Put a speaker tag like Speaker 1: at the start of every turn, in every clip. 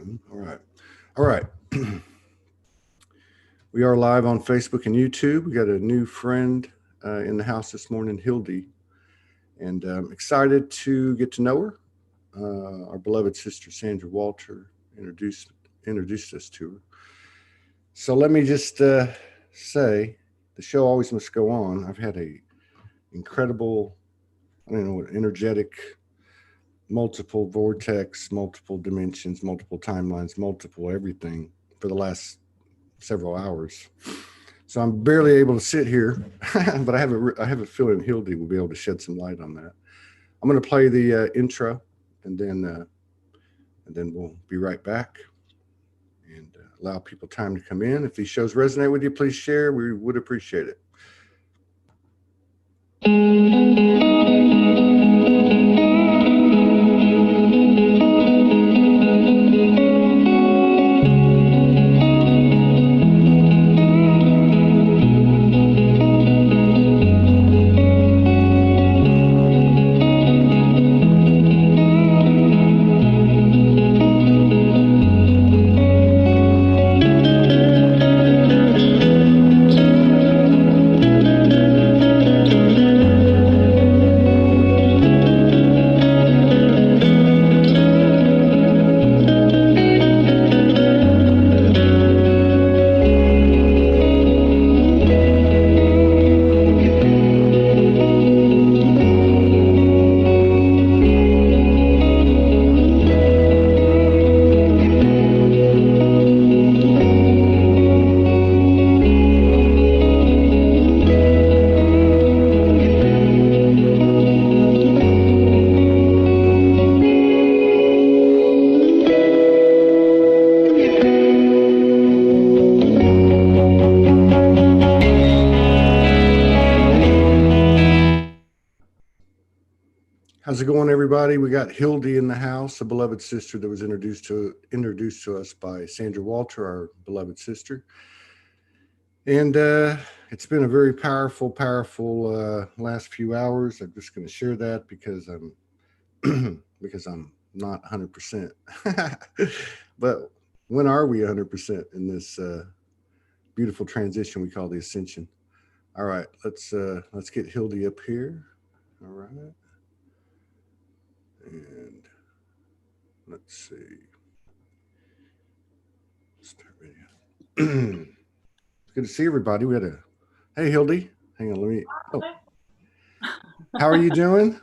Speaker 1: All right. All right. We are live on Facebook and YouTube. We got a new friend in the house this morning, Hilde, and I'm excited to get to know her. Our beloved sister Sandra Walter introduced introduced us to her. So let me just say, the show always must go on. I've had a incredible, I don't know what, energetic, multiple vortex, multiple dimensions, multiple timelines, multiple everything for the last several hours. So I'm barely able to sit here, but I have a feeling Hildy will be able to shed some light on that. I'm going to play the intro, and then we'll be right back and allow people time to come in. If these shows resonate with you, please share. We would appreciate it. How's it going, everybody? We got Hildy in the house, a beloved sister that was introduced to us by Sandra Walter, our beloved sister. And it's been a very powerful last few hours. I'm just going to share that because I'm because I'm not 100%. But when are we 100% in this beautiful transition we call the ascension? All right, let's get Hildy up here. All right. And let's see. Start video. Good to see everybody. We had a hey Hildy. Hang on, let me. Oh, how are you doing?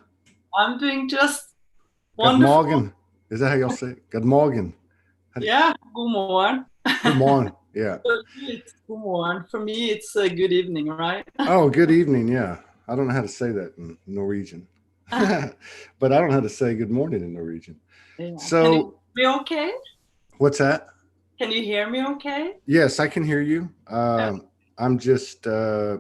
Speaker 2: I'm doing just
Speaker 1: God
Speaker 2: wonderful.
Speaker 1: morgen. Is that how y'all say it? God morgen.
Speaker 2: Yeah, good morning.
Speaker 1: Good morning. Yeah.
Speaker 2: It's good morning. For me, it's a good evening, right?
Speaker 1: Oh, good evening. Yeah. I don't know how to say that in Norwegian, but I don't know how to say good morning in Norwegian.
Speaker 2: Yeah. Can you
Speaker 1: So,
Speaker 2: hear me okay?
Speaker 1: what's that?
Speaker 2: Can you hear me okay?
Speaker 1: Yes, I can hear you.
Speaker 2: Yeah.
Speaker 1: I'm just, I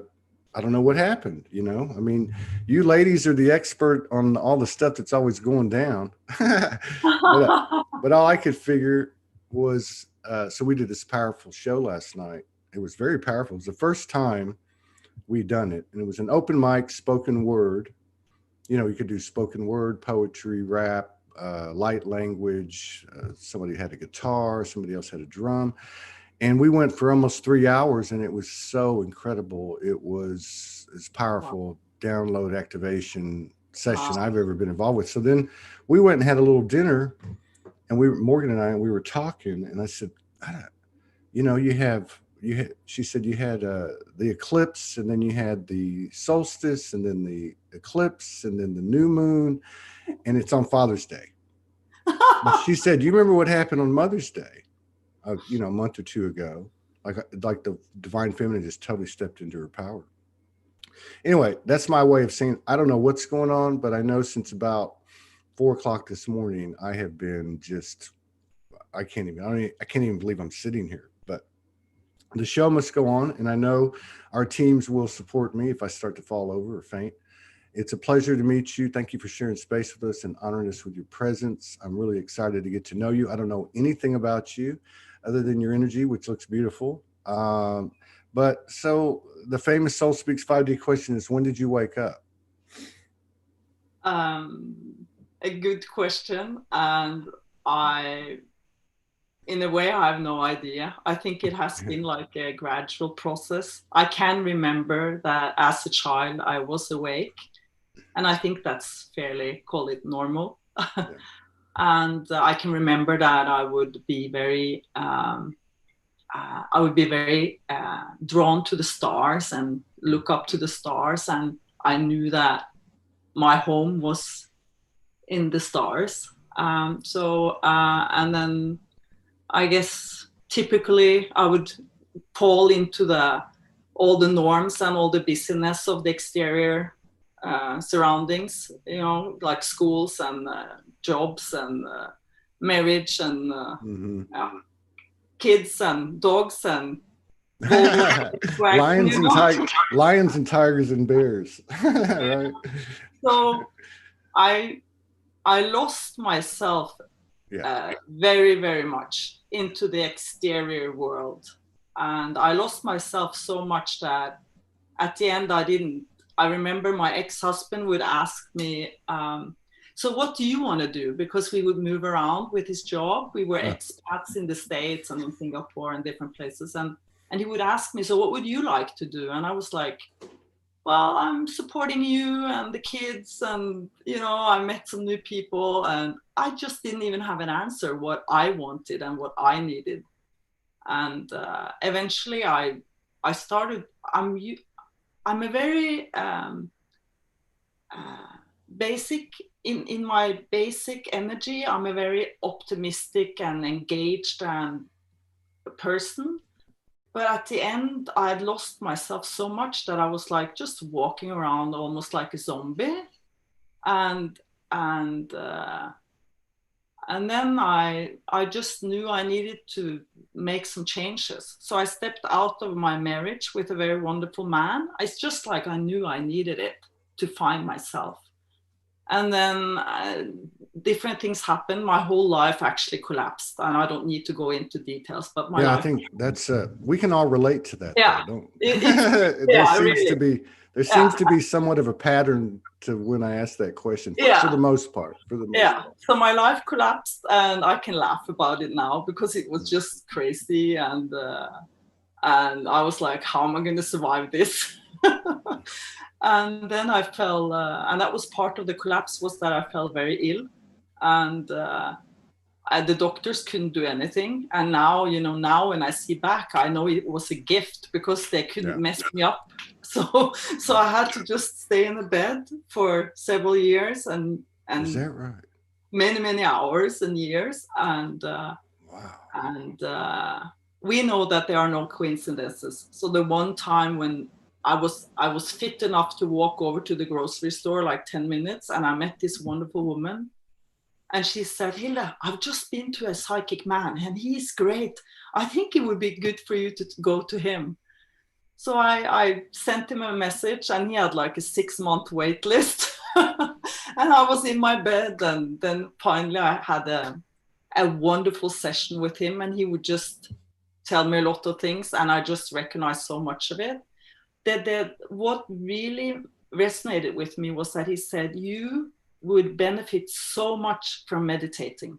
Speaker 1: don't know what happened. I mean, you ladies are the expert on all the stuff that's always going down. But all I could figure was, so we did this powerful show last night. It was very powerful. It was the first time we'd done it, and it was an open mic, spoken word. You could do spoken word, poetry, rap, light language. Somebody had a guitar, somebody else had a drum, and we went for almost 3 hours, and it was so incredible. It was as powerful download activation session
Speaker 2: Wow.
Speaker 1: I've ever been involved with. So then we went and had a little dinner, and Morgan and I, we were talking, and I said, she said you had the eclipse, and then you had the solstice, and then the eclipse, and then the new moon, and it's on Father's Day. And she said, "Do you remember what happened on Mother's Day? A month or two ago, like the divine feminine just totally stepped into her power." Anyway, that's my way of saying I don't know what's going on, but I know since about 4 o'clock this morning, I have been just I can't even believe I'm sitting here. But the show must go on, and I know our teams will support me if I start to fall over or faint. It's a pleasure to meet you. Thank you for sharing space with us and honoring us with your presence. I'm really excited to get to know you. I don't know anything about you other than your energy, which looks beautiful. But so the famous Soul Speaks 5D question is, when did you wake up?
Speaker 2: A good question, and I In a way, I have no idea. I think it has been like a gradual process. I can remember that as a child I was awake, and I think that's fairly, call it normal.
Speaker 1: Yeah.
Speaker 2: And I can remember that I would be very drawn to the stars and look up to the stars, and I knew that my home was in the stars. And then I guess typically I would fall into all the norms and all the busyness of the exterior surroundings, you know, like schools and jobs and marriage and kids and dogs and
Speaker 1: lions and tigers and bears. Right.
Speaker 2: So I lost myself very, very much into the exterior world. And I lost myself so much that at the end I remember my ex-husband would ask me, so what do you want to do? Because we would move around with his job. We were expats in the States and in Singapore and different places. And he would ask me, so what would you like to do? And I was like, well, I'm supporting you and the kids, and, you know, I met some new people, and I just didn't even have an answer what I wanted and what I needed. And eventually I started, I'm a very basic, in my basic energy, I'm a very optimistic and engaged and person. But at the end, I had lost myself so much that I was like just walking around almost like a zombie. And then I just knew I needed to make some changes. So I stepped out of my marriage with a very wonderful man. It's just like I knew I needed it to find myself. And then different things happened. My whole life actually collapsed, and I don't need to go into details, but my life.
Speaker 1: I think that's we can all relate to that.
Speaker 2: Yeah,
Speaker 1: though,
Speaker 2: really.
Speaker 1: There seems to be somewhat of a pattern to when I ask that question. For the most part. Part.
Speaker 2: So my life collapsed, and I can laugh about it now because it was just crazy, and I was like, how am I going to survive this? And then I fell, and that was part of the collapse, was that I fell very ill, and the doctors couldn't do anything. And now, you know, now when I see back, I know it was a gift because they couldn't mess me up. So I had to just stay in the bed for several years and
Speaker 1: Is that right?
Speaker 2: Many hours and years. And wow. And we know that there are no coincidences. So the one time when I was fit enough to walk over to the grocery store like 10 minutes, and I met this wonderful woman. And she said, Hilde, I've just been to a psychic man and he's great. I think it would be good for you to go to him. So I sent him a message, and he had like a 6-month wait list. And I was in my bed, and then finally I had a wonderful session with him, and he would just tell me a lot of things, and I just recognized so much of it. That what really resonated with me was that he said, you would benefit so much from meditating.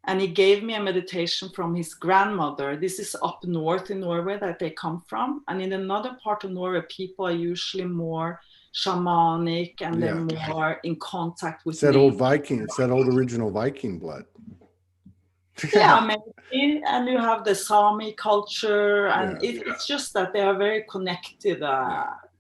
Speaker 2: And he gave me a meditation from his grandmother. This is up north in Norway that they come from. And in another part of Norway, people are usually more shamanic, and they're more in contact with
Speaker 1: that old Viking. It's that old original Viking blood.
Speaker 2: Yeah, maybe. And you have the Sami culture, and it's just that they are very connected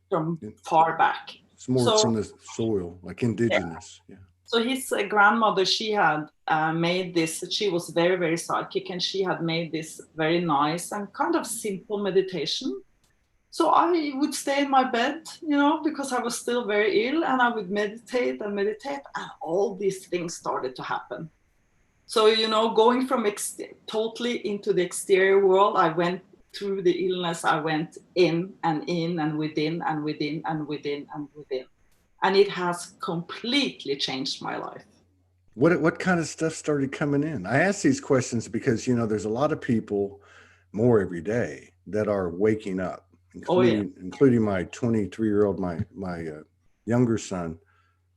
Speaker 2: from far back.
Speaker 1: It's more from the soil, like indigenous.
Speaker 2: So his grandmother, she had made this, she was very, very psychic, and she had made this very nice and kind of simple meditation. So I would stay in my bed, you know, because I was still very ill, and I would meditate, and all these things started to happen. So, you know, going from totally into the exterior world, I went through the illness, I went in and within and within and within and within. And it has completely changed my life.
Speaker 1: What kind of stuff started coming in? I ask these questions because, you know, there's a lot of people more every day that are waking up, including my 23-year-old, my younger son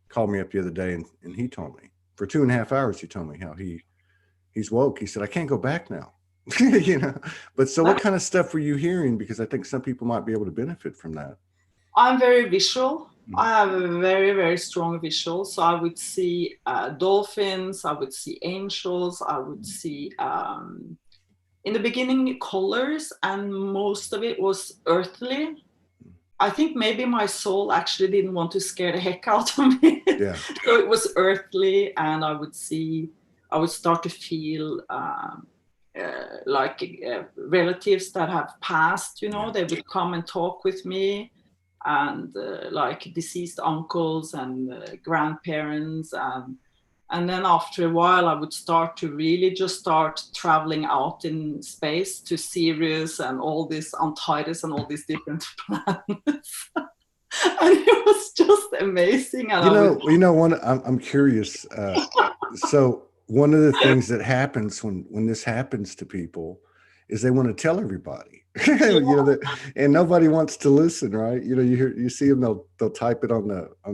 Speaker 1: called me up the other day, and he told me for 2.5 hours, he told me how he he's woke. He said, I can't go back now. You know, but so what kind of stuff were you hearing? Because I think some people might be able to benefit from that.
Speaker 2: I'm very visual. I have a very, very strong visual. So I would see dolphins, I would see angels, I would see, in the beginning, colors, and most of it was earthly. I think maybe my soul actually didn't want to scare the heck out of me.
Speaker 1: Yeah.
Speaker 2: So it was earthly, and I would start to feel relatives that have passed, you know, they would come and talk with me, and like deceased uncles and grandparents, and then after a while I would start to really just start traveling out in space to Sirius and all this Antares and all these different planets. And it was just amazing. And
Speaker 1: I'm curious. So one of the things that happens when this happens to people is they want to tell everybody. You know, and nobody wants to listen, right? You know, you see them, they'll type it on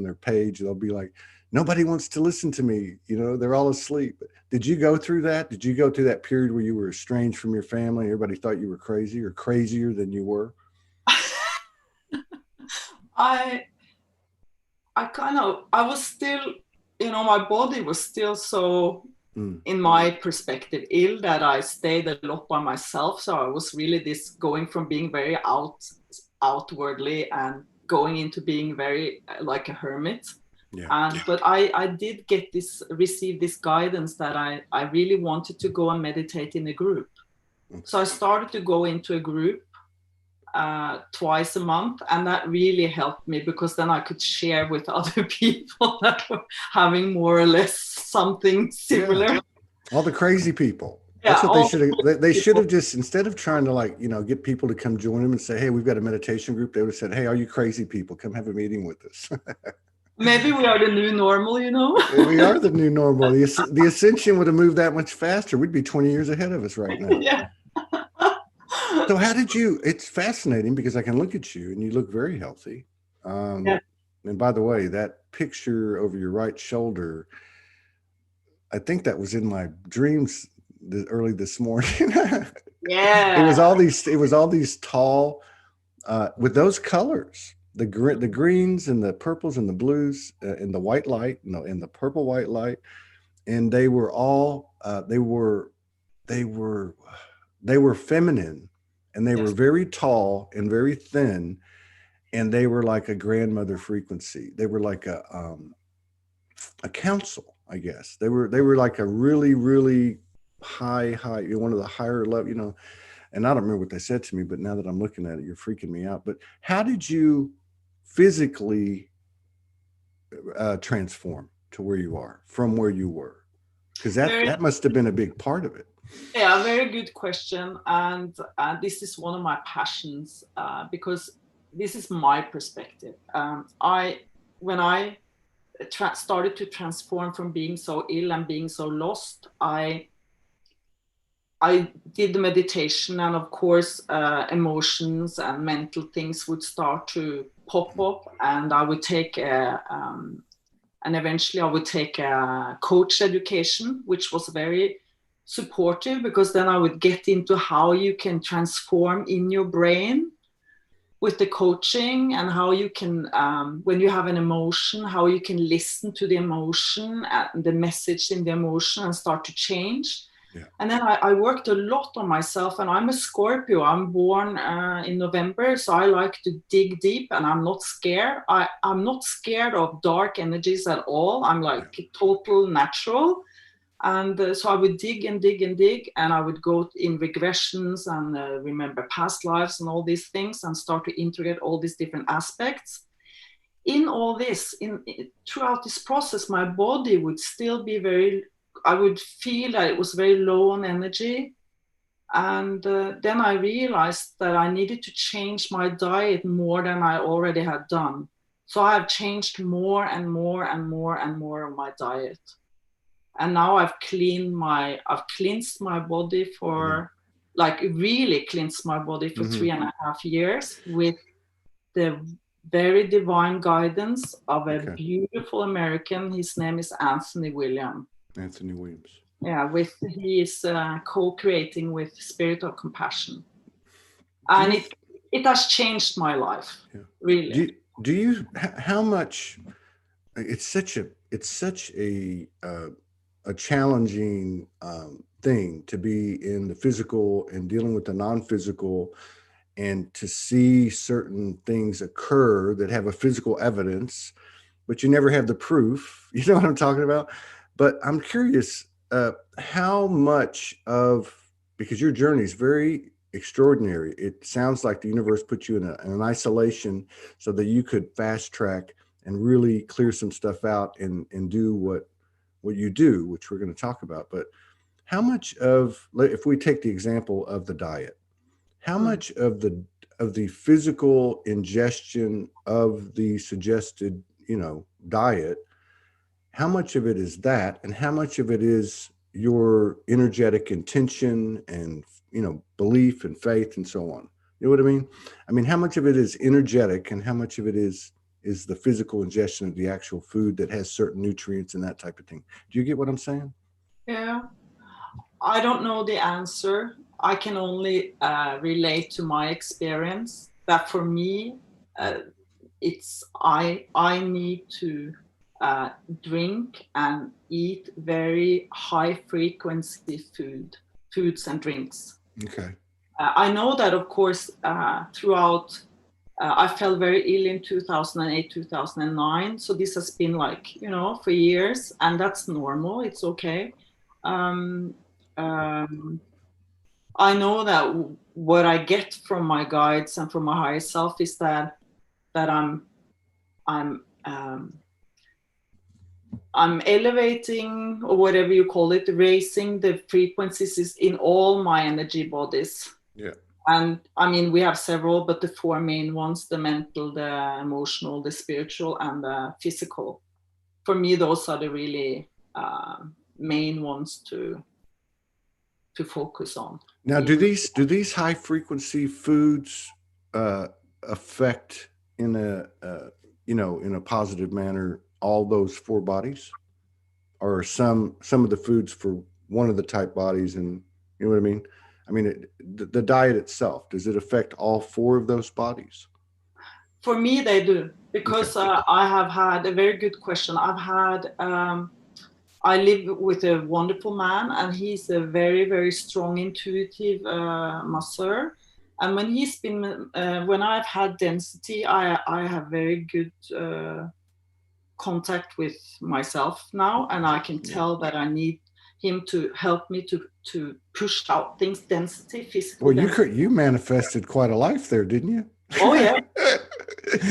Speaker 1: their page. They'll be like, nobody wants to listen to me. You know, they're all asleep. Did you go through that? Did you go through that period where you were estranged from your family? Everybody thought you were crazy or crazier than you were?
Speaker 2: I was still, you know, my body was still so, in my perspective, ill, that I stayed a lot by myself. So I was really going from being very outwardly and going into being very like a hermit. But I did receive this guidance that I really wanted to go and meditate in a group. So I started to go into a group twice a month, and that really helped me, because then I could share with other people that were having more or less something similar.
Speaker 1: Yeah. All the crazy people. That's what they should have. They should have just, instead of trying to, like, you know, get people to come join them and say, hey, we've got a meditation group, they would have said, hey, all you crazy people, come have a meeting with us.
Speaker 2: Maybe we are the new normal, you know.
Speaker 1: We are the new normal. The ascension would have moved that much faster. We'd be 20 years ahead of us right now.
Speaker 2: Yeah.
Speaker 1: So how did you, it's fascinating because I can look at you and you look very healthy. And by the way, that picture over your right shoulder, I think that was in my dreams early this morning.
Speaker 2: Yeah.
Speaker 1: It was all these tall, with those colors, the greens and the purples and the blues and the white light, in the purple white light. And they were all, they were feminine. And they were very tall and very thin, and they were like a grandmother frequency. They were like a council, I guess. They were like a really, really high, one of the higher level, you know. And I don't remember what they said to me, but now that I'm looking at it, you're freaking me out. But how did you physically transform to where you are from where you were? Because that must have been a big part of it.
Speaker 2: Yeah, very good question. And this is one of my passions, because this is my perspective. When I started to transform from being so ill and being so lost, I did the meditation, and of course, emotions and mental things would start to pop up, and I would take and eventually I would take a coach education, which was very supportive, because then I would get into how you can transform in your brain with the coaching, and how you can, when you have an emotion, how you can listen to the emotion and the message in the emotion and start to change. Yeah. And then I worked a lot on myself, and I'm a Scorpio. I'm born in November, so I like to dig deep, and I'm not scared. I'm not scared of dark energies at all. I'm like total natural. And so I would dig and dig and dig, and I would go in regressions and remember past lives and all these things, and start to integrate all these different aspects. In all this, throughout this process, my body would still be I would feel that it was very low on energy. And then I realized that I needed to change my diet more than I already had done. So I have changed more and more and more and more of my diet. And now I've cleansed my body for, like, really cleansed my body for 3.5 years with the very divine guidance of a beautiful American. His name is Anthony Williams.
Speaker 1: Anthony Williams.
Speaker 2: Yeah, he is co-creating with Spirit of Compassion, and it has changed my life,
Speaker 1: yeah.
Speaker 2: really.
Speaker 1: Do you how much it's such a challenging thing to be in the physical and dealing with the non-physical, and to see certain things occur that have a physical evidence, but you never have the proof. You know what I'm talking about? But I'm curious, how much of, because your journey is very extraordinary. It sounds like the universe put you in an isolation so that you could fast track and really clear some stuff out and do what you do, which we're going to talk about. But how much of, if we take the example of the diet, how
Speaker 2: Mm.
Speaker 1: much of the physical ingestion of the suggested, diet, how much of it is that, and how much of it is your energetic intention and, belief and faith and so on? You know what I mean? I mean, how much of it is energetic and how much of it is the physical ingestion of the actual food that has certain nutrients and that type of thing? Do you get what I'm saying?
Speaker 2: Yeah, I don't know the answer. I can only relate to my experience that for me, uh, it's I need to uh, drink and eat very high frequency foods and drinks.
Speaker 1: Okay.
Speaker 2: I know that, of course, throughout. I fell very ill in 2008, 2009. So this has been like, for years, and that's normal. It's okay. Um, um, I know that what I get from my guides and from my higher self is that I'm I'm elevating, or whatever you call it, raising the frequencies is in all my energy bodies.
Speaker 1: Yeah.
Speaker 2: And I mean, we have several, but the four main ones: the mental, the emotional, the spiritual, and the physical. For me, those are the really main ones to focus on.
Speaker 1: Now, do these high frequency foods uh, affect in a positive manner all those four bodies, or some of the foods for one of the type bodies, and you know what I mean? I mean, the diet itself, does it affect all four of those bodies?
Speaker 2: For me, they do,
Speaker 1: Okay.
Speaker 2: because I have had a very good question. I live with a wonderful man, and he's a very, very strong, intuitive masseur. And when I've had density, I have very good contact with myself now, and I can
Speaker 1: Yeah.
Speaker 2: tell that I need him to help me to push out things, density, physical
Speaker 1: Well, you
Speaker 2: density.
Speaker 1: could you manifested quite a life there, didn't you?
Speaker 2: Oh yeah,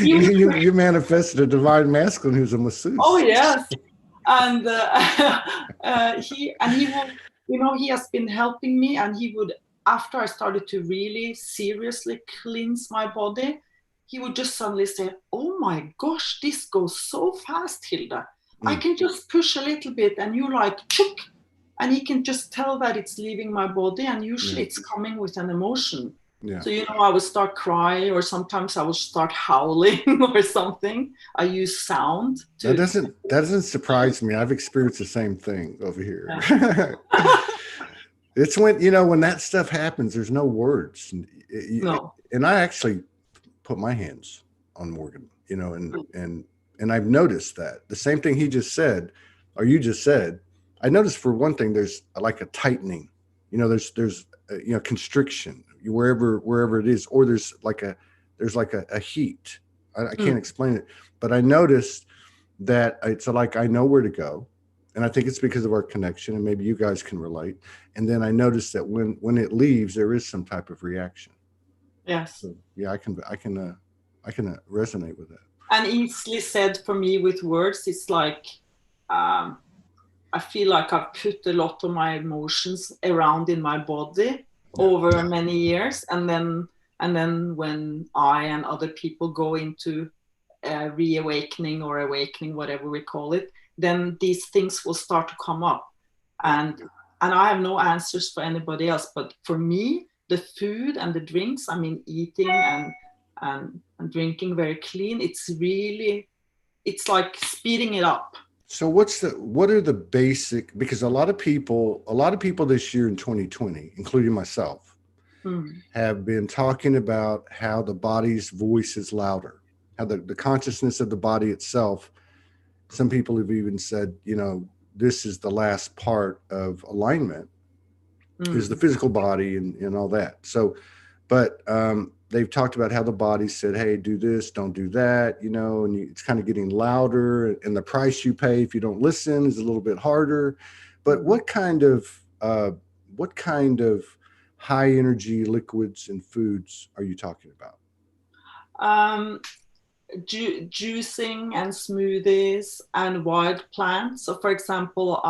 Speaker 2: he
Speaker 1: you,
Speaker 2: would.
Speaker 1: you you manifested a divine masculine who's a
Speaker 2: Oh
Speaker 1: masseuse.
Speaker 2: yes, and he will, he has been helping me, and he would, after I started to really seriously cleanse my body, he would just suddenly say, oh my gosh, this goes so fast, Hilde. I
Speaker 1: Mm,
Speaker 2: can just push a little bit and you like chook, and he can just tell that it's leaving my body, and
Speaker 1: yeah,
Speaker 2: usually it's coming with an emotion.
Speaker 1: yeah.
Speaker 2: So I would start crying, or sometimes I would start howling or something. I use sound
Speaker 1: That
Speaker 2: to
Speaker 1: doesn't surprise me. I've experienced the same thing over
Speaker 2: yeah.
Speaker 1: here. It's when that stuff happens, there's no words.
Speaker 2: No.
Speaker 1: And I actually put my hands on Morgan, and I've noticed that the same thing he just said, or you just said. I noticed, for one thing, there's like a tightening. There's constriction wherever it is, or there's like a heat. I can't
Speaker 2: Mm.
Speaker 1: explain it, but I noticed that it's like I know where to go, and I think it's because of our connection, and maybe you guys can relate. And then I noticed that when it leaves, there is some type of reaction.
Speaker 2: Yes.
Speaker 1: So yeah, I can resonate with that.
Speaker 2: And easily said for me with words. It's like um, I feel like I've put a lot of my emotions around in my body
Speaker 1: Yeah,
Speaker 2: over many years, and then when I and other people go into reawakening or awakening, whatever we call it, then these things will start to come up.
Speaker 1: yeah,
Speaker 2: And I have no answers for anybody else, but for me, the food and the drinks, I mean, eating and drinking very clean, it's like speeding it up.
Speaker 1: So what are the basic, because a lot of people this year in 2020, including myself, have been talking about how the body's voice is louder, how the consciousness of the body itself. Some people have even said, this is the last part of alignment is the physical body and all that. So, but they've talked about how the body said, hey, do this, don't do that, and it's kind of getting louder, and the price you pay if you don't listen is a little bit harder. But what kind of high energy liquids and foods are you talking about?
Speaker 2: Juicing and smoothies and wild plants. So for example,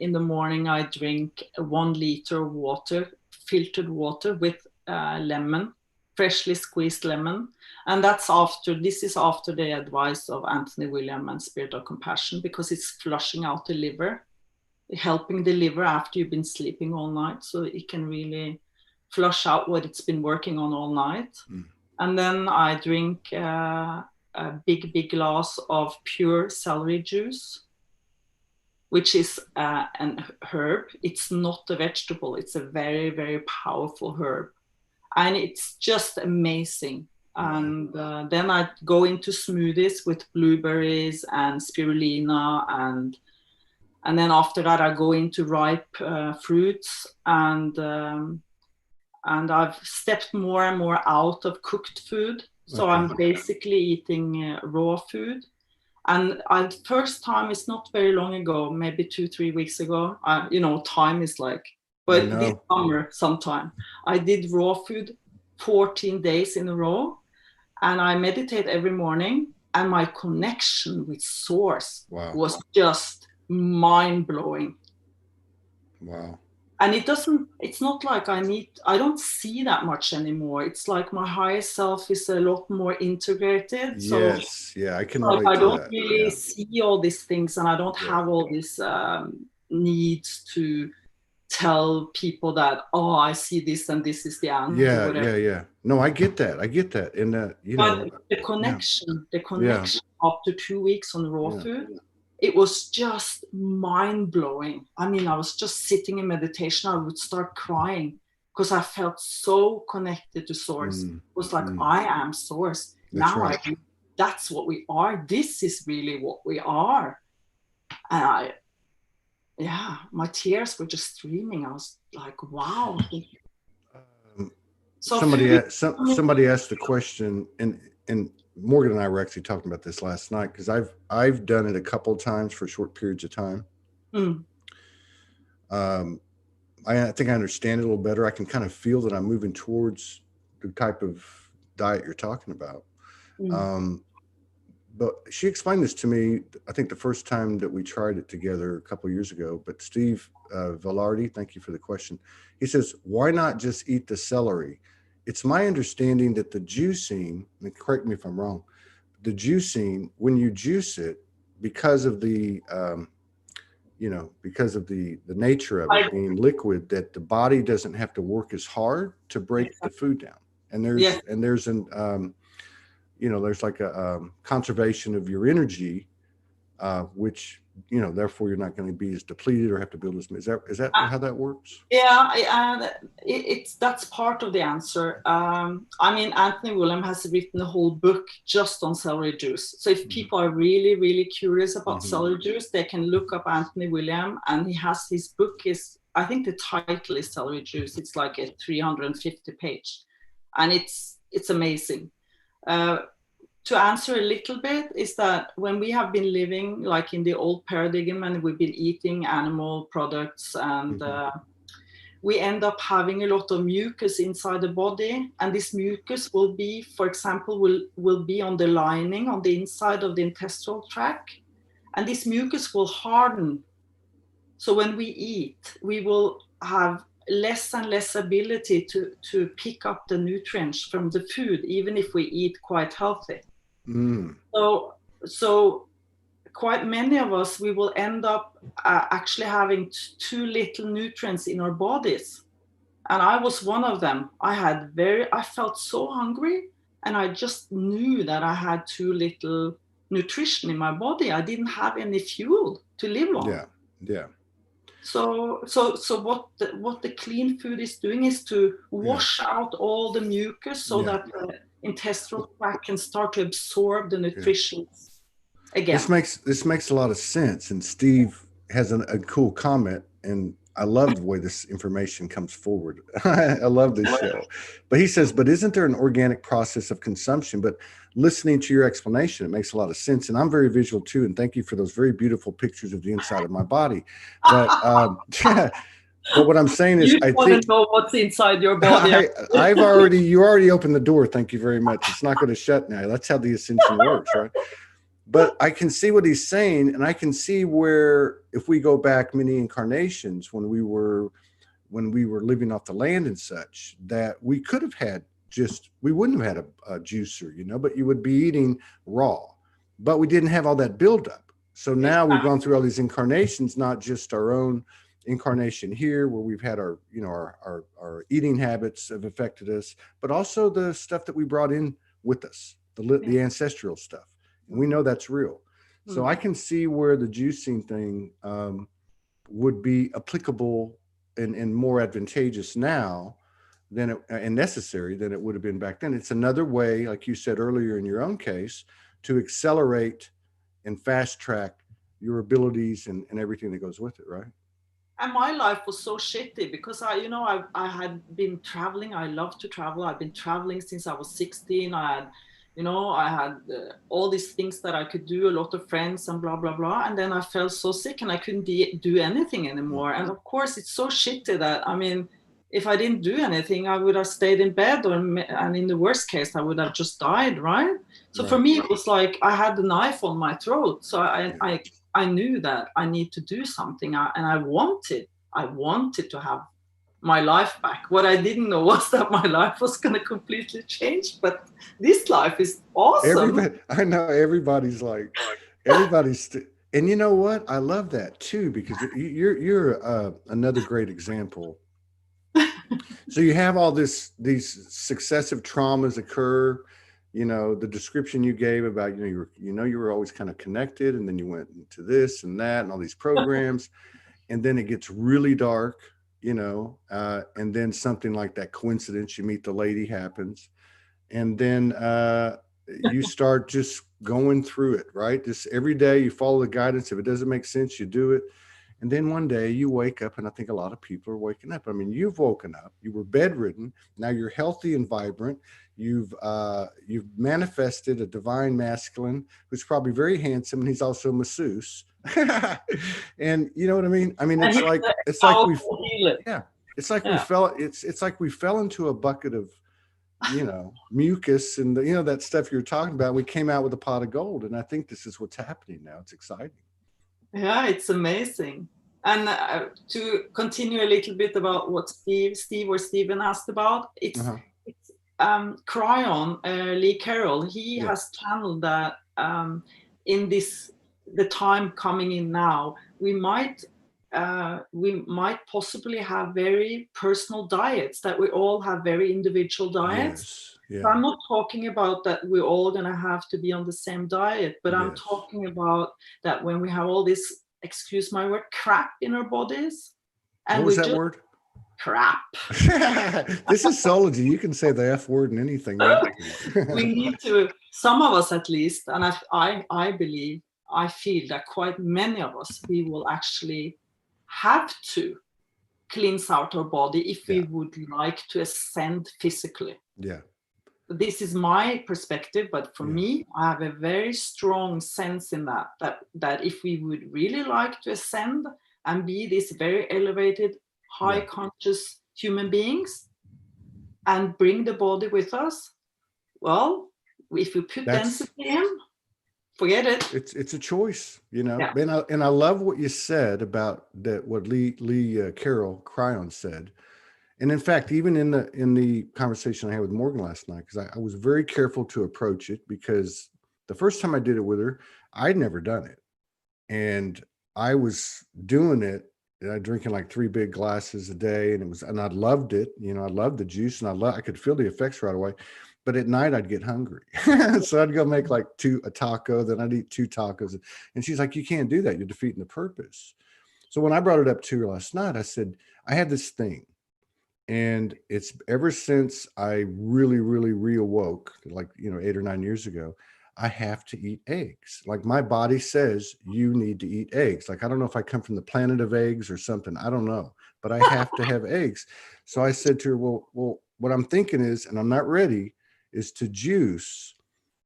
Speaker 2: in the morning I drink 1 liter of water, filtered water with lemon, freshly squeezed lemon. And this is after the advice of Anthony William and Spirit of Compassion, because it's flushing out the liver, helping the liver after you've been sleeping all night, so it can really flush out what it's been working on all night. And then I drink a big glass of pure celery juice, which is an herb. It's not a vegetable. It's a very, very powerful herb. And it's just amazing. And then I go into smoothies with blueberries and spirulina. And then after that, I go into ripe fruits. And I've stepped more and more out of cooked food. So I'm basically eating raw food. And first time, it's not very long ago, maybe 2-3 weeks ago. Time is like, but this summer sometime, I did raw food 14 days in a row. And I meditate every morning. And my connection with Source was just mind-blowing.
Speaker 1: Wow.
Speaker 2: And it's not like I don't see that much anymore. It's like my higher self is a lot more integrated.
Speaker 1: Yes. Yeah, I can relate to that.
Speaker 2: I don't really see all these things, and I don't have all these needs to tell people that, I see this and this is the answer.
Speaker 1: Yeah. No, I get that. And,
Speaker 2: but the connection after 2 weeks on raw food, it was just mind-blowing. I mean, I was just sitting in meditation. I would start crying because I felt so connected to Source. It was like, I am Source. That's what we are. This is really what we are. And my tears were just streaming. I was like, wow.
Speaker 1: So somebody asked the question, and Morgan and I were actually talking about this last night, because I've done it a couple of times for short periods of time. I think I understand it a little better. I can kind of feel that I'm moving towards the type of diet you're talking about. But she explained this to me, I think the first time that we tried it together a couple of years ago. But Steve Velarde, thank you for the question. He says, why not just eat the celery? It's my understanding that the juicing, and correct me if I'm wrong, the juicing, when you juice it, because of the nature of it being liquid, that the body doesn't have to work as hard to break the food down. And there's like a conservation of your energy, which, therefore you're not going to be as depleted or have to build as much. Is that how that works?
Speaker 2: Yeah, that's part of the answer. Anthony William has written a whole book just on celery juice. So if people are really, really curious about celery juice, they can look up Anthony William, and he has his book I think the title is Celery Juice. It's like a 350 page, and it's amazing. To answer a little bit is that when we have been living like in the old paradigm and we've been eating animal products, and we end up having a lot of mucus inside the body, and this mucus will be, for example, will be on the lining on the inside of the intestinal tract, and this mucus will harden. So when we eat, we will have less and less ability to pick up the nutrients from the food, even if we eat quite healthy. So quite many of us, we will end up actually having too little nutrients in our bodies. And I was one of them. I felt so hungry, and I just knew that I had too little nutrition in my body. I didn't have any fuel to live on.
Speaker 1: Yeah. Yeah.
Speaker 2: So what the clean food is doing is to wash out all the mucus so that the intestinal tract can start to absorb the nutrition again.
Speaker 1: This makes a lot of sense. And Steve has a cool comment, and I love the way this information comes forward. I love this show. But he says, but isn't there an organic process of consumption? But listening to your explanation, it makes a lot of sense. And I'm very visual too. And thank you for those very beautiful pictures of the inside of my body. But but what I'm saying is,
Speaker 2: I want to know what's inside your body.
Speaker 1: You already opened the door. Thank you very much. It's not going to shut now. That's how the ascension works, right? But I can see what he's saying, and I can see where, if we go back many incarnations when we were living off the land and such, that we could have had we wouldn't have had a juicer, but you would be eating raw, but we didn't have all that buildup. So now we've gone through all these incarnations, not just our own incarnation here where we've had our eating habits have affected us, but also the stuff that we brought in with us, the ancestral stuff. And we know that's real. So I can see where the juicing thing would be applicable and more advantageous now and necessary than it would have been back then. It's another way, like you said earlier in your own case, to accelerate and fast track your abilities and everything that goes with it, right?
Speaker 2: And my life was so shitty because I had been traveling. I love to travel. I've been traveling since I was 16. I had all these things that I could do, a lot of friends and blah, blah, blah. And then I felt so sick and I couldn't do anything anymore. And of course, it's so shitty that, if I didn't do anything, I would have stayed in bed and in the worst case, I would have just died, right? So for me, it was like I had the knife on my throat. So I knew that I need to do something, and I wanted to have my life back. What I didn't know was that my life was going to completely change, but this life is awesome.
Speaker 1: I know everybody's and you know what? I love that too, because you're another great example. So you have all these successive traumas occur. The description you gave about, you were always kind of connected, and then you went into this and that and all these programs, and then it gets really dark, and then something like that coincidence, you meet the lady, happens. And then you start just going through it, right? Just every day you follow the guidance. If it doesn't make sense, you do it. And then one day you wake up, and I think a lot of people are waking up. You've woken up, you were bedridden. Now you're healthy and vibrant. You've manifested a divine masculine who's probably very handsome, and he's also a masseuse. And you know what I mean? It's like we fell into a bucket of, mucus and that stuff you're talking about. We came out with a pot of gold, and I think this is what's happening now. It's exciting.
Speaker 2: Yeah, it's amazing. And to continue a little bit about what Steve or Stephen asked about, it's Cryon, Lee Carroll, he has channeled that in the time coming in now, we might possibly have very personal diets, that we all have very individual diets. Yes. Yeah. So I'm not talking about that we're all going to have to be on the same diet, but I'm talking about that when we have all this, excuse my word, crap in our bodies. And
Speaker 1: what was that word?
Speaker 2: Crap.
Speaker 1: This is Soulology. You can say the F word in anything. Right?
Speaker 2: We need to, some of us at least, and I believe, I feel that quite many of us, we will actually have to cleanse out our body if we would like to ascend physically.
Speaker 1: Yeah.
Speaker 2: This is my perspective, but for me, I have a very strong sense in that if we would really like to ascend and be this very elevated, high conscious human beings and bring the body with us, well, if you put density in, forget it.
Speaker 1: It's a choice, And I love what you said about that. What Lee Carroll Cryon said. And in fact, even in the conversation I had with Morgan last night, because I was very careful to approach it, because the first time I did it with her, I'd never done it. And I was doing it, drinking like 3 big glasses a day. And I loved it. I loved the juice, and I could feel the effects right away. but at night I'd get hungry. So I'd go make like a taco, then I'd eat 2 tacos. And she's like, you can't do that. You're defeating the purpose. So when I brought it up to her last night, I said, I had this thing. And it's ever since I really, really reawoke, like, 8 or 9 years ago, I have to eat eggs. Like my body says, you need to eat eggs. Like, I don't know if I come from the planet of eggs or something. I don't know, but I have to have eggs. So I said to her, well, what I'm thinking is, and I'm not ready, is to juice,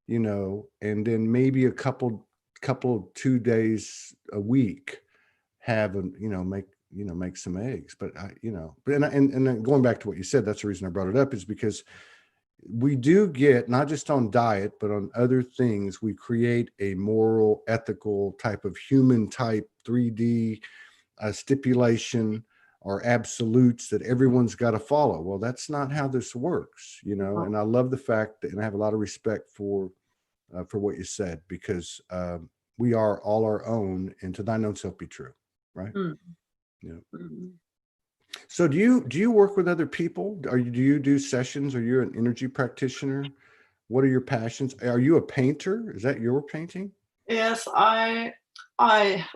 Speaker 1: and then maybe a couple 2 days a week have make some eggs. But and then going back to what you said, that's the reason I brought it up, is because we do get, not just on diet, but on other things, we create a moral, ethical type of human type 3D stipulation or absolutes that everyone's got to follow. Well, that's not how this works, and I love the fact that, and I have a lot of respect for what you said, because we are all our own, and to thine own self be true. Right. Yeah. So do you work with other people? Do you do sessions? Are you an energy practitioner? What are your passions? Are you a painter? Is that your painting?
Speaker 2: Yes,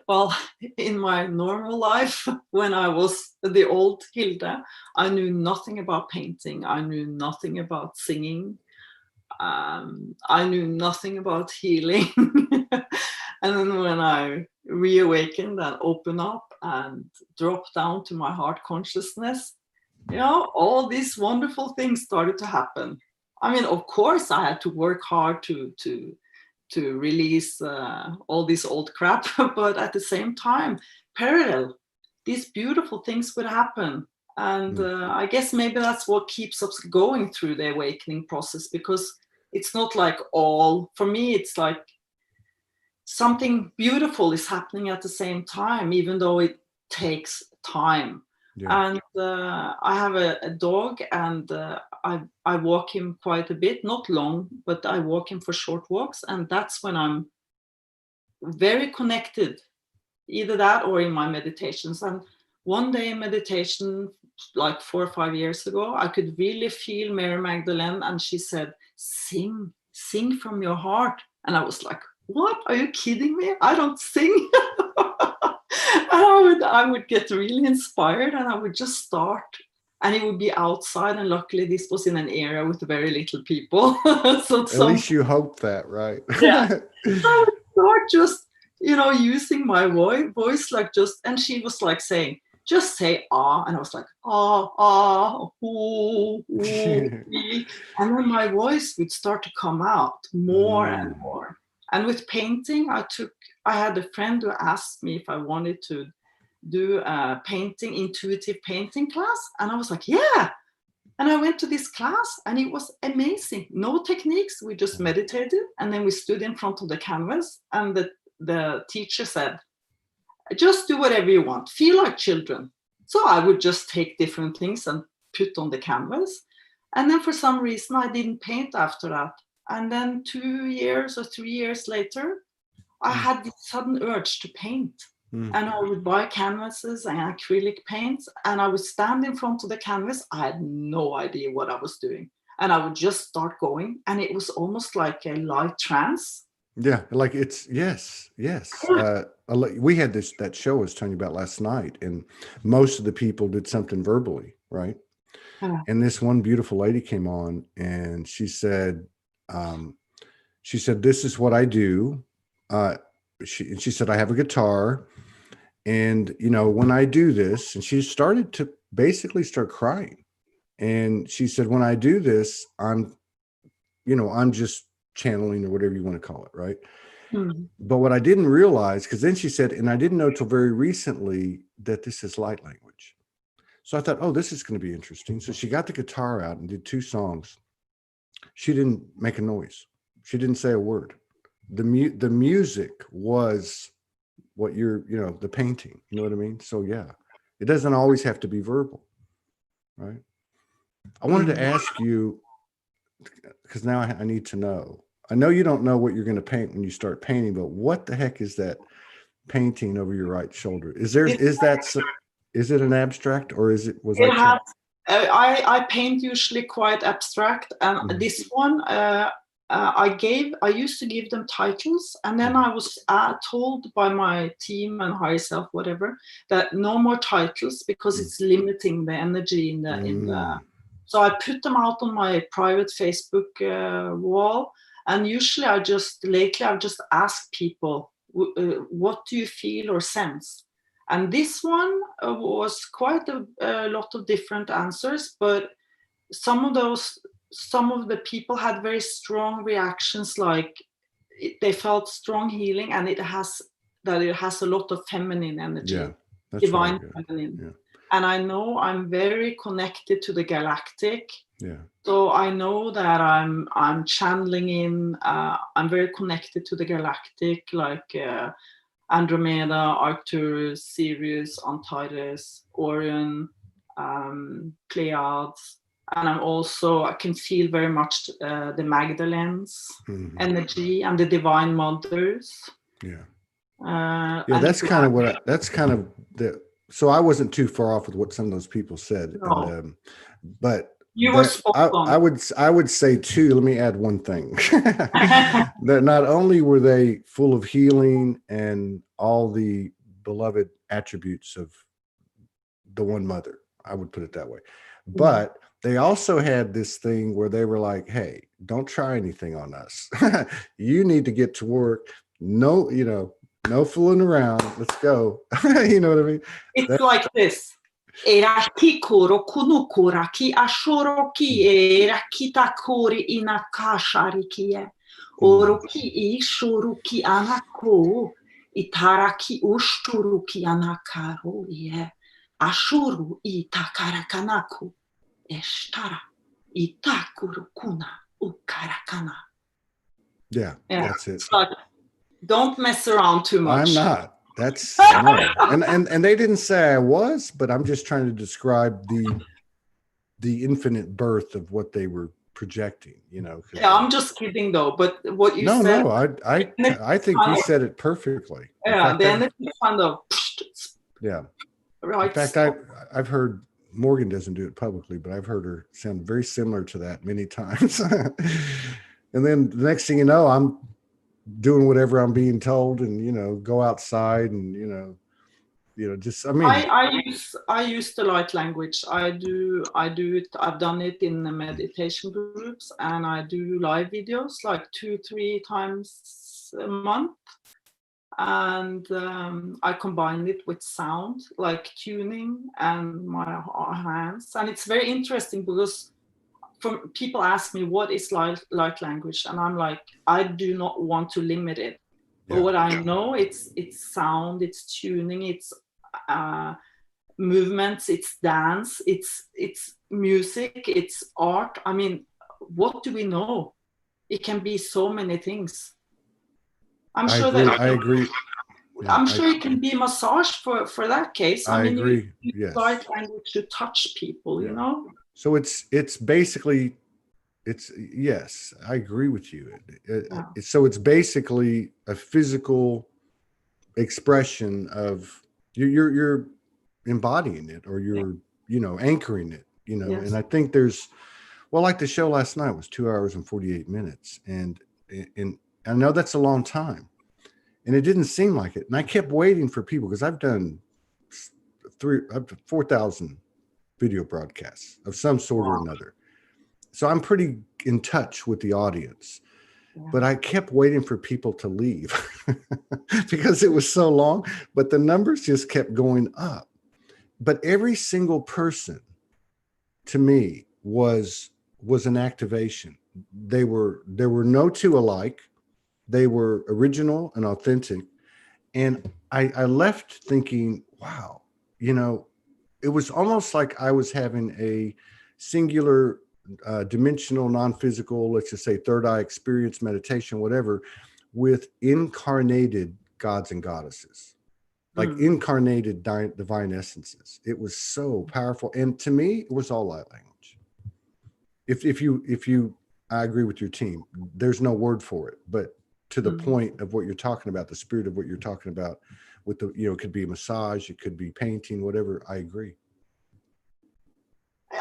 Speaker 2: well, in my normal life, when I was the old Hilde, I knew nothing about painting. I knew nothing about singing. I knew nothing about healing. And then when I reawakened and opened up and dropped down to my heart consciousness, all these wonderful things started to happen. I mean, of course, I had to work hard to release all this old crap, but at the same time, parallel, these beautiful things would happen. And I guess maybe that's what keeps us going through the awakening process, because it's not like for me, it's like something beautiful is happening at the same time, even though it takes time. Yeah. And I have a dog, and I walk him quite a bit, not long, but I walk him for short walks. And that's when I'm very connected, either that or in my meditations. And one day in meditation, like 4 or 5 years ago, I could really feel Mary Magdalene, and she said, sing from your heart. And I was like, what? Are you kidding me? I don't sing. And I would get really inspired, and I would just start, and it would be outside. And luckily this was in an area with very little people. So
Speaker 1: at least you hope that, right?
Speaker 2: Yeah. So I would start just, using my voice, like and she was like saying, just say ah. And I was like, ah, ooh, and then my voice would start to come out more and more. And with painting, I had a friend who asked me if I wanted to do a intuitive painting class. And I was like, yeah. And I went to this class, and it was amazing. No techniques. We just meditated, and then we stood in front of the canvas, and the teacher said, just do whatever you want. Feel like children. So I would just take different things and put on the canvas. And then for some reason, I didn't paint after that. And then 2 years or 3 years later, I had this sudden urge to paint. And I would buy canvases and acrylic paints, and I would stand in front of the canvas. I had no idea what I was doing. And I would just start going. And it was almost like a light trance.
Speaker 1: Yeah, like it's, yes. We had that show I was telling you about last night, and most of the people did something verbally, right? And this one beautiful lady came on, and she said, this is what I do. She said, I have a guitar, and when I do this, and she started to basically start crying. And she said, when I do this, I'm just channeling, or whatever you want to call it, right? But what I didn't realize, because then she said, and I didn't know till very recently, that this is light language. So I thought, oh, this is going to be interesting. So she got the guitar out and did 2 songs. She didn't make a noise. She didn't say a word. The music was what the painting, you know what I mean? So yeah, it doesn't always have to be verbal, right? I wanted to ask you, because now I need to know. I know you don't know what you're going to paint when you start painting, but what the heck is that painting over your right shoulder? Is it an abstract, or was it?
Speaker 2: I paint usually quite abstract, and this one I used to give them titles, and then I was told by my team and higher self, whatever, that no more titles because it's limiting the energy in the. So I put them out on my private Facebook wall, and usually lately I've just asked people, what do you feel or sense? And this one was quite a lot of different answers, but some of the people had very strong reactions, like they felt strong healing, and it has a lot of feminine energy.
Speaker 1: Yeah, that's
Speaker 2: divine
Speaker 1: really
Speaker 2: feminine.
Speaker 1: Yeah.
Speaker 2: And I know I'm very connected to the galactic.
Speaker 1: Yeah.
Speaker 2: So I know that I'm channeling in. I'm very connected to the galactic, like Andromeda, Arcturus, Sirius, Antares, Orion, Pleiades. And I can feel very much the Magdalene's energy and the Divine Mothers.
Speaker 1: Yeah.
Speaker 2: Yeah,
Speaker 1: that's kind of so I wasn't too far off with what some of those people said.
Speaker 2: No.
Speaker 1: And, but
Speaker 2: you were spot on.
Speaker 1: I would say too, let me add one thing. That not only were they full of healing and all the beloved attributes of the one mother, I would put it that way, but they also had this thing where they were like, hey, don't try anything on us. You need to get to work. No, no fooling around. Let's go. You know what I mean?
Speaker 2: It's like this. Era kikoro kunukura ki ashoro ki era kitakori inakashari kie. Oroki ishuru ki anako. Itaraki ushuru ki anakaro ye. Ashuru itakarakanako. Eshtara itakuru kuna ukarakana.
Speaker 1: Yeah, that's it.
Speaker 2: Like, don't mess around too much.
Speaker 1: I'm not. That's no. And they didn't say I was, but I'm just trying to describe the infinite birth of what they were projecting, Yeah,
Speaker 2: I'm just kidding though. But what you said.
Speaker 1: No, I think you said it perfectly.
Speaker 2: Yeah, the energy kind of.
Speaker 1: Yeah.
Speaker 2: Right.
Speaker 1: In fact, I've heard Morgan doesn't do it publicly, but I've heard her sound very similar to that many times. And then the next thing you know, I'm doing whatever I'm being told, and go outside and just
Speaker 2: I use the light language. I do it. I've done it in the meditation groups, and I do live videos like 2-3 times a month, and I combine it with sound, like tuning and my hands. And it's very interesting because people ask me what is light language, and I'm like, I do not want to limit it. But what I know, it's sound, it's tuning, it's movements, it's dance, it's music, it's art. I mean, what do we know? It can be so many things. I
Speaker 1: agree.
Speaker 2: I'm sure it can be massage for that case.
Speaker 1: I agree. Yes.
Speaker 2: Light language to touch people,
Speaker 1: So it's basically, yes, I agree with you. So it's basically a physical expression of you're embodying it, or you're anchoring it,
Speaker 2: Yes.
Speaker 1: And I think like the show last night was 2 hours and 48 minutes, and I know that's a long time, and it didn't seem like it, and I kept waiting for people, because I've done 4,000 video broadcasts of some sort or another. So I'm pretty in touch with the audience, but I kept waiting for people to leave because it was so long, but the numbers just kept going up. But every single person to me was an activation. There were no two alike. They were original and authentic. And I left thinking, wow, it was almost like I was having a singular dimensional, non-physical, let's just say third eye experience, meditation, whatever, with incarnated gods and goddesses, like incarnated divine essences. It was so powerful. And to me, it was all light language. If you, I agree with your team, there's no word for it, but to the point of what you're talking about, the spirit of what you're talking about with the, it could be a massage, it could be painting, whatever. I agree.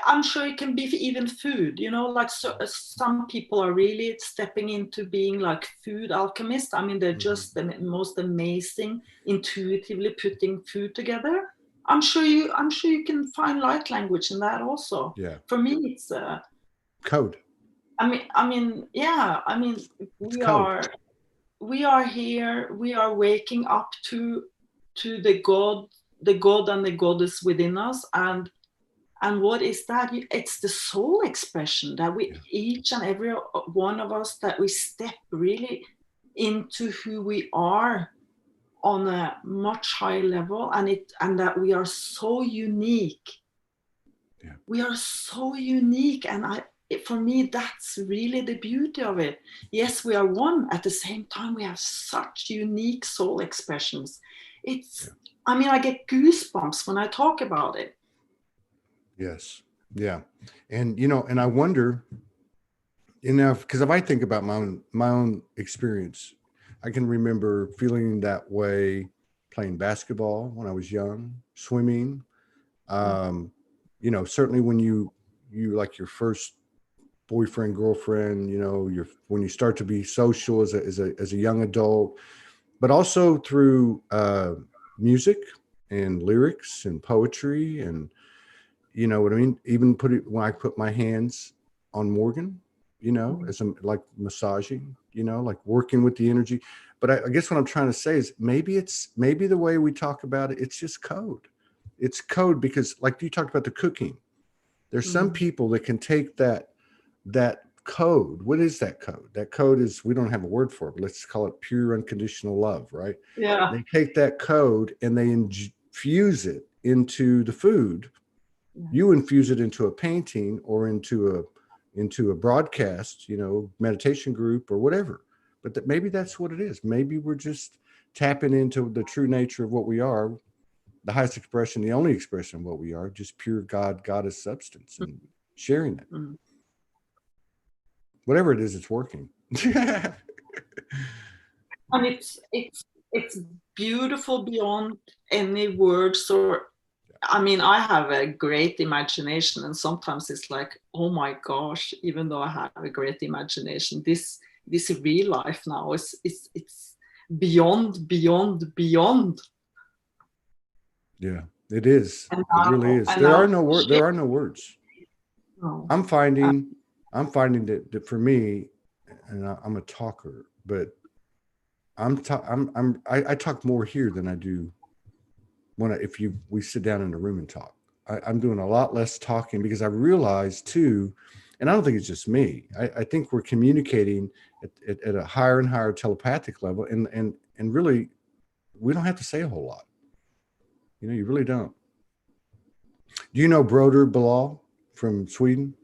Speaker 2: I'm sure it can be even food, like some people are really stepping into being like food alchemists. I mean, they're just the most amazing, intuitively putting food together. I'm sure you can find light language in that also.
Speaker 1: Yeah.
Speaker 2: For me, it's
Speaker 1: Code.
Speaker 2: yeah.
Speaker 1: It's
Speaker 2: We
Speaker 1: code.
Speaker 2: are we are here. We are waking up to the God and the goddess within us, and what is that? It's the soul expression that we, each and every one of us, that we step really into who we are on a much higher level, and that we are so unique.
Speaker 1: Yeah.
Speaker 2: We are so unique, and for me, that's really the beauty of it. Yes, we are one. At the same time, we have such unique soul expressions. I get goosebumps when I talk about it.
Speaker 1: Yes. Yeah. And, and I wonder, because if I think about my own experience, I can remember feeling that way playing basketball when I was young, swimming. Certainly when you like your first boyfriend, girlfriend, when you start to be social as a young adult, but also through music and lyrics and poetry, and you know what I mean? Even when I put my hands on Morgan, as I'm like massaging, like working with the energy. But I guess what I'm trying to say is maybe the way we talk about it, it's just code. It's code because like you talked about the cooking. There's some people that can take that code. What is that code? That code is, we don't have a word for it, but let's call it pure unconditional love, right?
Speaker 2: Yeah.
Speaker 1: They take that code and they infuse it into the food. You infuse it into a painting or into a broadcast, meditation group or whatever. But maybe that's what it is. Maybe we're just tapping into the true nature of what we are, the highest expression, the only expression of what we are, just pure goddess substance, and sharing it. Whatever it is, it's working.
Speaker 2: And it's beautiful beyond any words. I have a great imagination, and sometimes it's like, oh my gosh, even though I have a great imagination, this real life now it's beyond.
Speaker 1: Yeah, it is.
Speaker 2: And
Speaker 1: It really is. There are no words. There are no words.
Speaker 2: No.
Speaker 1: I'm finding that for me, and I'm a talker, but I talk more here than I do if we sit down in a room and talk. I'm doing a lot less talking because I realize too, and I don't think it's just me. I think we're communicating at a higher and higher telepathic level, and really, we don't have to say a whole lot. You really don't. Do you know Broder Bilal from Sweden?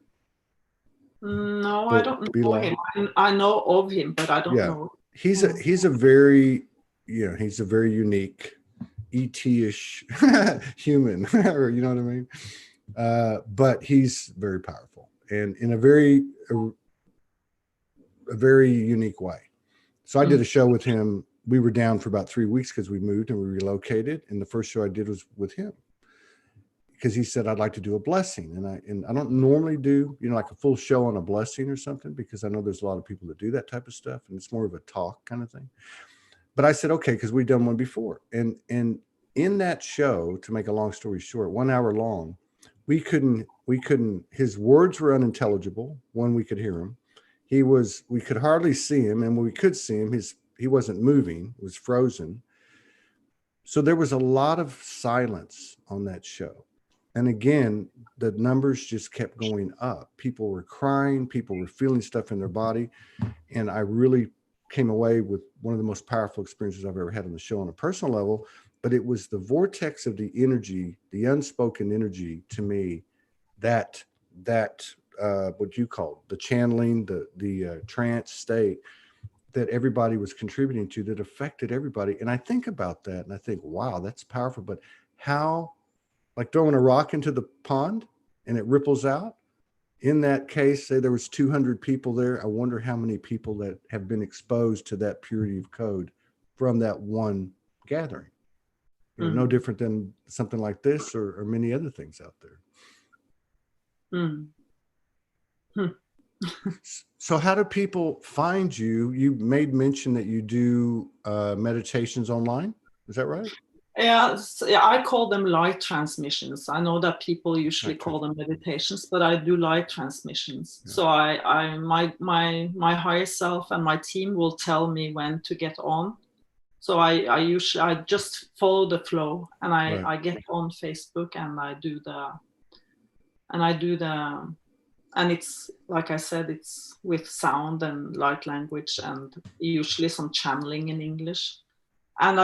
Speaker 2: No, I don't know
Speaker 1: Bilal?
Speaker 2: him. I know of him, but I don't
Speaker 1: Yeah,
Speaker 2: know.
Speaker 1: he's a very he's a very unique ET-ish human, or you know what I mean. But he's very powerful and in a very unique way. So I did a show with him. We were down for about 3 weeks because we moved and we relocated. And the first show I did was with him because he said, I'd like to do a blessing. And I don't normally do, like a full show on a blessing or something, because I know there's a lot of people that do that type of stuff. And it's more of a talk kind of thing. But I said, okay, because we've done one before. And in that show, to make a long story short, 1 hour long, we couldn't, his words were unintelligible when we could hear him. We could hardly see him. And when we could see him, he wasn't moving, it was frozen. So there was a lot of silence on that show. And again, the numbers just kept going up. People were crying, people were feeling stuff in their body. And I really came away with one of the most powerful experiences I've ever had on the show on a personal level. But it was the vortex of the energy, the unspoken energy to me, that what you call the channeling, the trance state that everybody was contributing to, that affected everybody. And I think about that and I think, wow, that's powerful. But how, like throwing a rock into the pond and it ripples out? In that case, say there was 200 people there. I wonder how many people that have been exposed to that purity of code from that one gathering. No different than something like this or many other things out there.
Speaker 2: Mm.
Speaker 1: So how do people find you? You made mention that you do meditations online. Is that right?
Speaker 2: Yeah, I call them light transmissions. I know that people usually
Speaker 1: Okay.
Speaker 2: call them meditations, but I do light transmissions.
Speaker 1: Yeah.
Speaker 2: So my higher self and my team will tell me when to get on. So I usually just follow the flow, and
Speaker 1: Right.
Speaker 2: I get on Facebook and I do the and it's like I said, it's with sound and light language and usually some channeling in English. And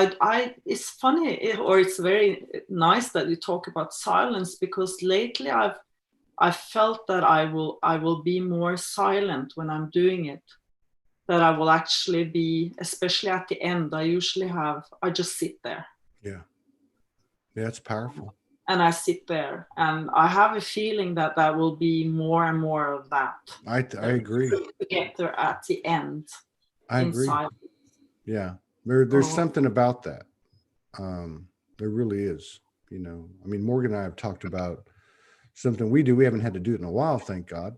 Speaker 2: it's funny, or it's very nice that you talk about silence, because lately I've felt that I will be more silent when I'm doing it. That I will actually be, especially at the end. I just sit there.
Speaker 1: Yeah. Yeah, it's powerful.
Speaker 2: And I sit there, and I have a feeling that there will be more and more of that.
Speaker 1: I agree.
Speaker 2: To get there at the end.
Speaker 1: I
Speaker 2: In
Speaker 1: agree.
Speaker 2: silence.
Speaker 1: Yeah. There's
Speaker 2: Oh.
Speaker 1: something about that. There really is. You know, I mean, Morgan and I have talked about something we do. We haven't had to do it in a while, thank God.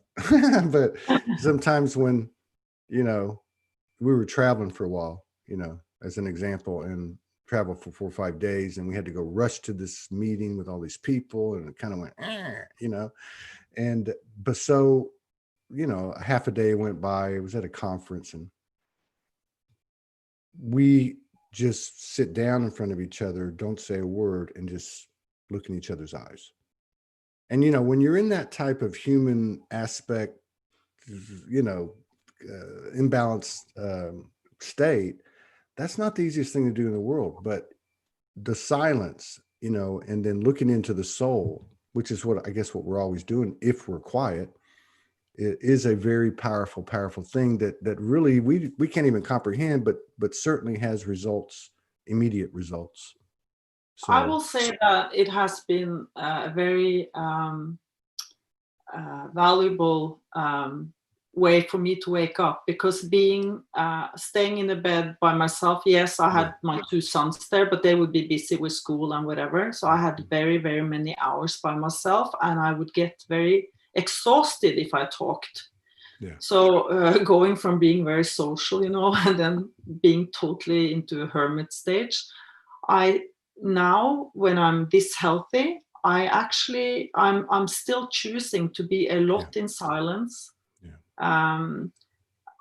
Speaker 1: But sometimes when, you know, we were traveling for a while, you know, as an example, and traveled for 4 or 5 days, and we had to go rush to this meeting with all these people, and it kind of went, you know, but so, you know, half a day went by. It was at a conference, and we just sit down in front of each other, don't say a word, and just look in each other's eyes. And, you know, when you're in that type of human aspect, you know, imbalanced state, that's not the easiest thing to do in the world. But the silence, you know, and then looking into the soul, which is what I guess what we're always doing if we're quiet, it is a very powerful thing that really we can't even comprehend, but certainly has results, immediate results.
Speaker 2: I
Speaker 1: So
Speaker 2: will say that it has been a very valuable way for me to wake up, because staying in the bed by myself. Yes, I had my 2 sons there, but they would be busy with school and whatever. So I had very, very many hours by myself, and I would get very exhausted if I talked.
Speaker 1: yeah,
Speaker 2: So going from being very social, you know, and then being totally into a hermit stage, I now, when I'm this healthy, I'm still choosing to be a lot in silence.
Speaker 1: yeah,
Speaker 2: Um,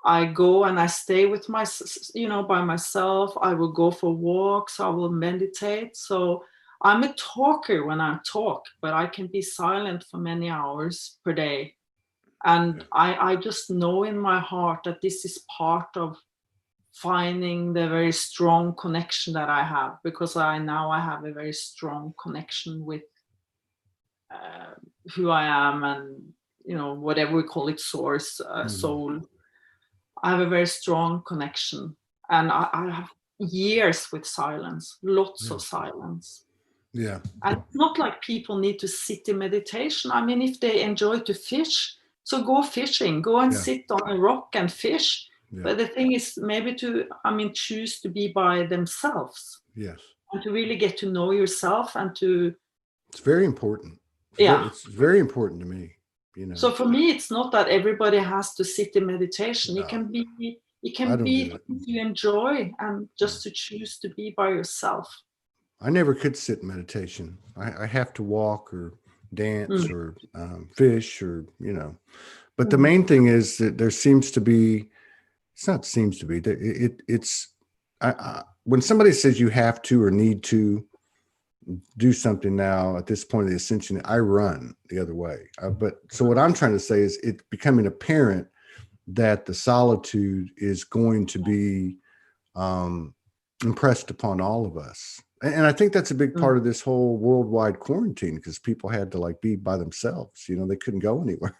Speaker 2: I go and I stay with by myself. I will go for walks. I will meditate. So I'm a talker when I talk, but I can be silent for many hours per day. And I just know in my heart that this is part of finding the very strong connection that I have, because I have a very strong connection with who I am, and whatever we call it, source, soul. I have a very strong connection, and I have years with silence, lots of silence.
Speaker 1: yeah.
Speaker 2: And it's not like people need to sit in meditation. I mean, if they enjoy to fish, so go fishing, go and sit on a rock and fish. But the thing is maybe choose to be by themselves.
Speaker 1: Yes.
Speaker 2: And to really get to know yourself, and to...
Speaker 1: It's very important. It's very important to me, you know.
Speaker 2: So for me, it's not that everybody has to sit in meditation.
Speaker 1: No,
Speaker 2: It can be you enjoy, and just to choose to be by yourself.
Speaker 1: I never could sit in meditation. I have to walk or dance or fish, or, you know. But the main thing is that there seems to be, it's not seems to be, it's, when somebody says you have to or need to do something now at this point of the ascension, I run the other way. But so what I'm trying to say is it's becoming apparent that the solitude is going to be impressed upon all of us. And I think that's a big part of this whole worldwide quarantine, because people had to be by themselves. You know, they couldn't go anywhere.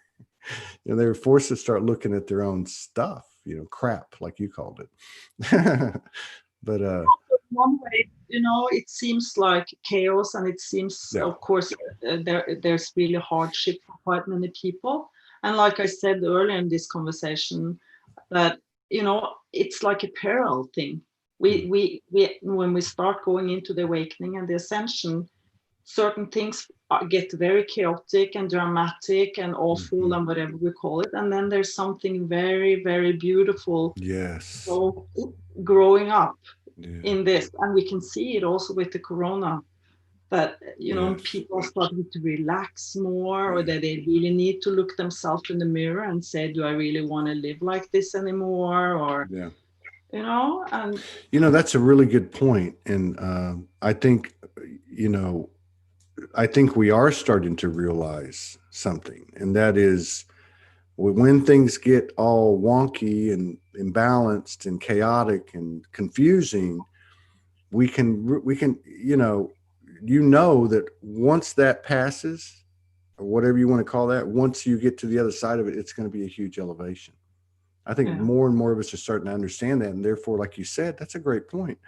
Speaker 1: You know, they were forced to start looking at their own stuff, you know, crap, like you called it. But
Speaker 2: one way, it seems like chaos, and it seems, of course, there's really hardship for quite many people. And like I said earlier in this conversation, that it's like a parallel thing. We when we start going into the awakening and the ascension, certain things get very chaotic and dramatic and awful and whatever we call it. And then there's something very, very beautiful.
Speaker 1: Yes.
Speaker 2: So growing up in this, and we can see it also with the corona, that, you know, people are starting to relax more, or that they really need to look themselves in the mirror and say, do I really want to live like this anymore? Or, you know, and.
Speaker 1: You know, that's a really good point. And I think, you know, I think we are starting to realize something, and that is when things get all wonky and imbalanced and chaotic and confusing, we can, you know that once that passes, or whatever you want to call that, once you get to the other side of it, it's going to be a huge elevation. I think more and more of us are starting to understand that. And therefore, like you said, that's a great point.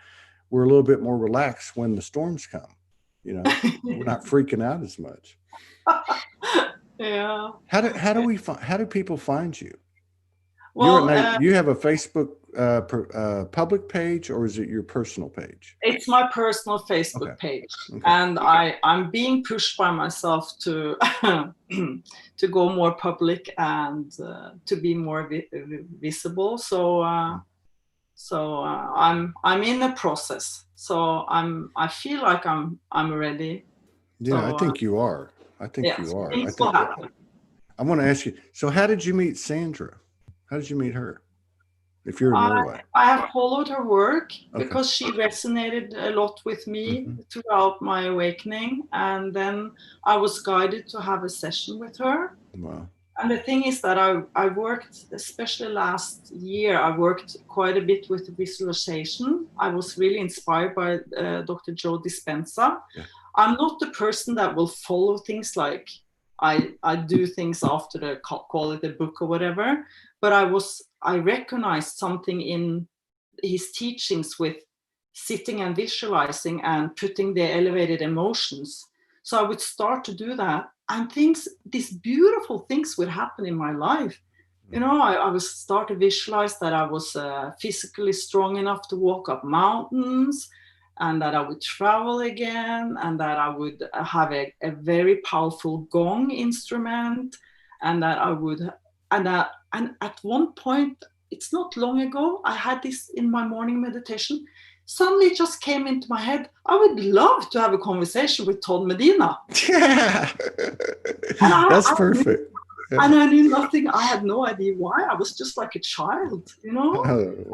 Speaker 1: We're a little bit more relaxed when the storms come. You know, we're not freaking out as much.
Speaker 2: Yeah.
Speaker 1: How do people find you?
Speaker 2: Well,
Speaker 1: you have a Facebook public page, or is it your personal page?
Speaker 2: It's my personal Facebook page, and I'm being pushed by myself to to go more public and to be more visible. So I'm in the process. So I feel like I'm ready.
Speaker 1: Yeah,
Speaker 2: so,
Speaker 1: I think you are. I think you are.
Speaker 2: Things will happen.
Speaker 1: I want to ask you. So, how did you meet Sandra? How did you meet her? If you're in Norway,
Speaker 2: I have followed her work because she resonated a lot with me throughout my awakening, and then I was guided to have a session with her.
Speaker 1: Wow.
Speaker 2: And the thing is that I worked, especially last year, I worked quite a bit with visualization. I was really inspired by Dr. Joe Dispenza. Yeah. I'm not the person that will follow things like I do things after the call it a book or whatever, but I recognized something in his teachings with sitting and visualizing and putting the elevated emotions. So I would start to do that, and these beautiful things would happen in my life. You know, I would start to visualize that I was physically strong enough to walk up mountains, and that I would travel again, and that I would have a very powerful gong instrument, and that I would, and at one point, it's not long ago, I had this in my morning meditation. Suddenly it just came into my head, I would love to have a conversation with Todd Medina.
Speaker 1: Yeah, that's perfect.
Speaker 2: And I knew nothing. I had no idea why. I was just like a child, you know.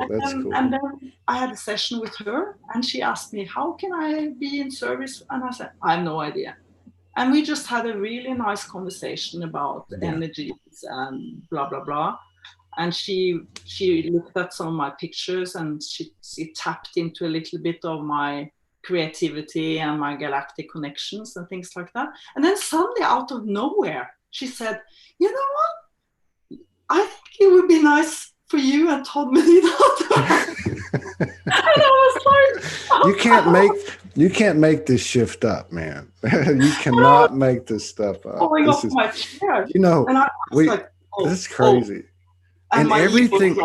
Speaker 1: That's cool.
Speaker 2: And then I had a session with her, and she asked me, how can I be in service? And I said, I have no idea. And we just had a really nice conversation about energies and blah, blah, blah. And she looked at some of my pictures, and she tapped into a little bit of my creativity and my galactic connections and things like that. And then suddenly, out of nowhere, she said, you know what? I think it would be nice for you and Todd Medina to And I was like,
Speaker 1: you can't make this shift up, man. You cannot make this stuff up.
Speaker 2: Going off my chair.
Speaker 1: You know,
Speaker 2: and I was like,
Speaker 1: this is crazy.
Speaker 2: And my
Speaker 1: everything.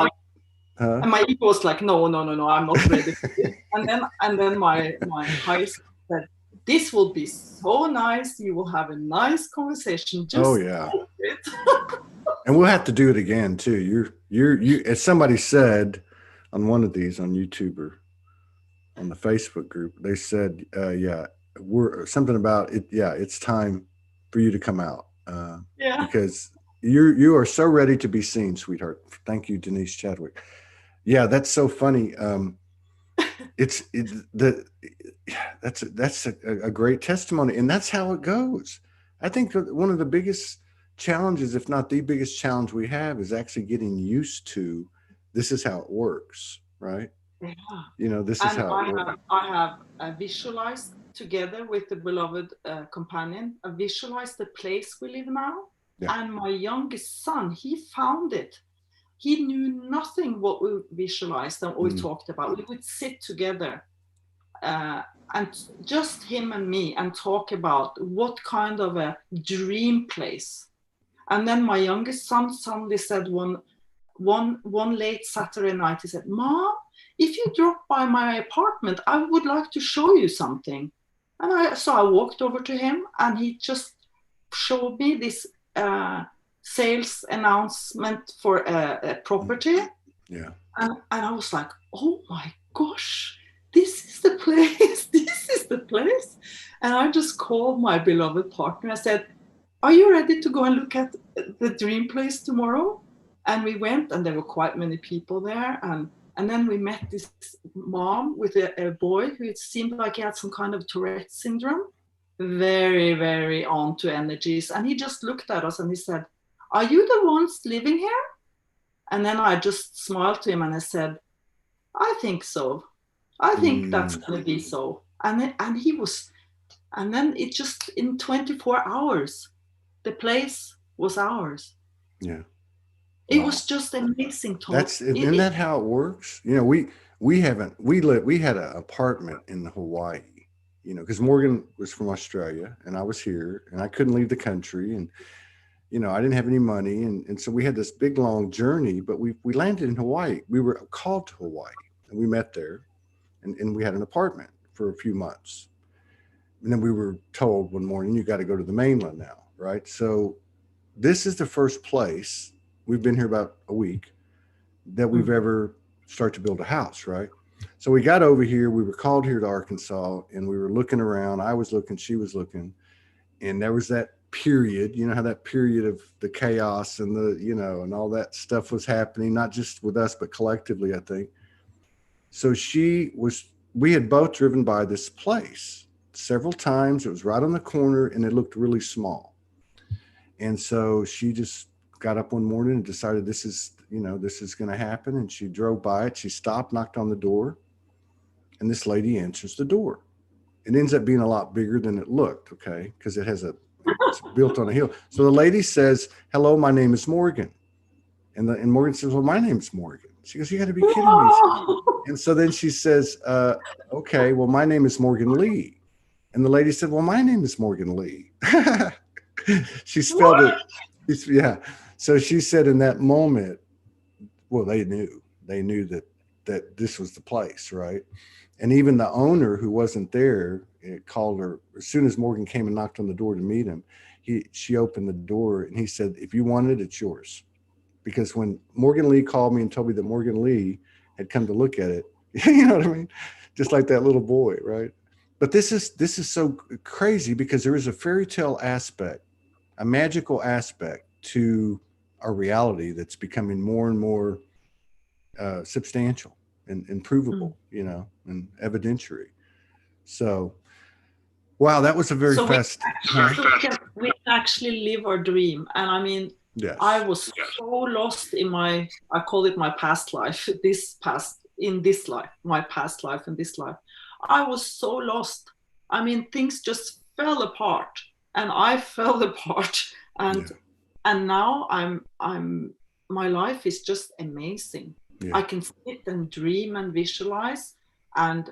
Speaker 2: And my ego was like, no, I'm not ready for this. And then my higher self said, this will be so nice. You will have a nice conversation. Just it.
Speaker 1: And we'll have to do it again too. You as somebody said on one of these on YouTube or on the Facebook group, they said, we're something about it. Yeah, it's time for you to come out. Because you are so ready to be seen, sweetheart. Thank you, Denise Chadwick. Yeah, that's so funny. That's a great testimony, and that's how it goes. I think one of the biggest challenges, if not the biggest challenge we have, is actually getting used to this is how it works, right?
Speaker 2: Yeah.
Speaker 1: You know, this is how it works.
Speaker 2: I have visualized together with the beloved companion. I visualized the place we live now, and my youngest son, he found it. He knew nothing what we visualized and what we talked about. We would sit together and just him and me and talk about what kind of a dream place. And then my youngest son suddenly said one late Saturday night, he said, Mom, if you drop by my apartment, I would like to show you something. So I walked over to him, and he just showed me this sales announcement for a property.
Speaker 1: Yeah.
Speaker 2: And I was like, oh my gosh, this is the place. This is the place. And I just called my beloved partner. I said, are you ready to go and look at the dream place tomorrow? And we went, and there were quite many people there. And then we met this mom with a boy who it seemed like he had some kind of Tourette syndrome. Very, very on to energies. And he just looked at us and he said, are you the ones living here? And then I just smiled to him and I said, I think so. I think that's going to be so. And then it just, in 24 hours, the place was ours.
Speaker 1: Yeah.
Speaker 2: It was just amazing, Tom.
Speaker 1: Isn't that how it works? You know, we had an apartment in Hawaii, you know, because Morgan was from Australia and I was here and I couldn't leave the country, and you know, I didn't have any money, and so we had this big long journey, but we landed in Hawaii. We were called to Hawaii and we met there, and we had an apartment for a few months. And then we were told one morning, you got to go to the mainland now, right? So this is the first place, we've been here about a week, that we've ever started to build a house, right? So we got over here, we were called here to Arkansas, and we were looking around. I was looking, she was looking, and there was that period, you know how that period of the chaos and the, you know, and all that stuff was happening, not just with us, but collectively, I think. So we had both driven by this place several times. It was right on the corner and it looked really small. And so she just got up one morning and decided this is going to happen. And she drove by it. She stopped, knocked on the door, and this lady answers the door. It ends up being a lot bigger than it looked, okay, because it's built on a hill. So the lady says, hello, my name is Morgan. And Morgan says, well, my name's Morgan. She goes, you got to be kidding me. And so then she says, okay, well, my name is Morgan Lee. And the lady said, well, my name is Morgan Lee. She spelled it. Yeah. So she said in that moment, well, they knew that this was the place, right? And even the owner, who wasn't there, called her as soon as Morgan came and knocked on the door to meet him. She opened the door and he said, if you want it, it's yours. Because when Morgan Lee called me and told me that Morgan Lee had come to look at it, you know what I mean? Just like that little boy, right? But this is so crazy because there is a fairy tale aspect, a magical aspect to our reality that's becoming more and more substantial and provable, you know, and evidentiary. So, wow, that was a very fast.
Speaker 2: We actually live our dream. And I mean, yes. I was so lost in I call it my past life, my past life and this life. I was so lost. I mean, things just fell apart and I fell apart. And now my life is just amazing. Yeah. I can sit and dream and visualize, and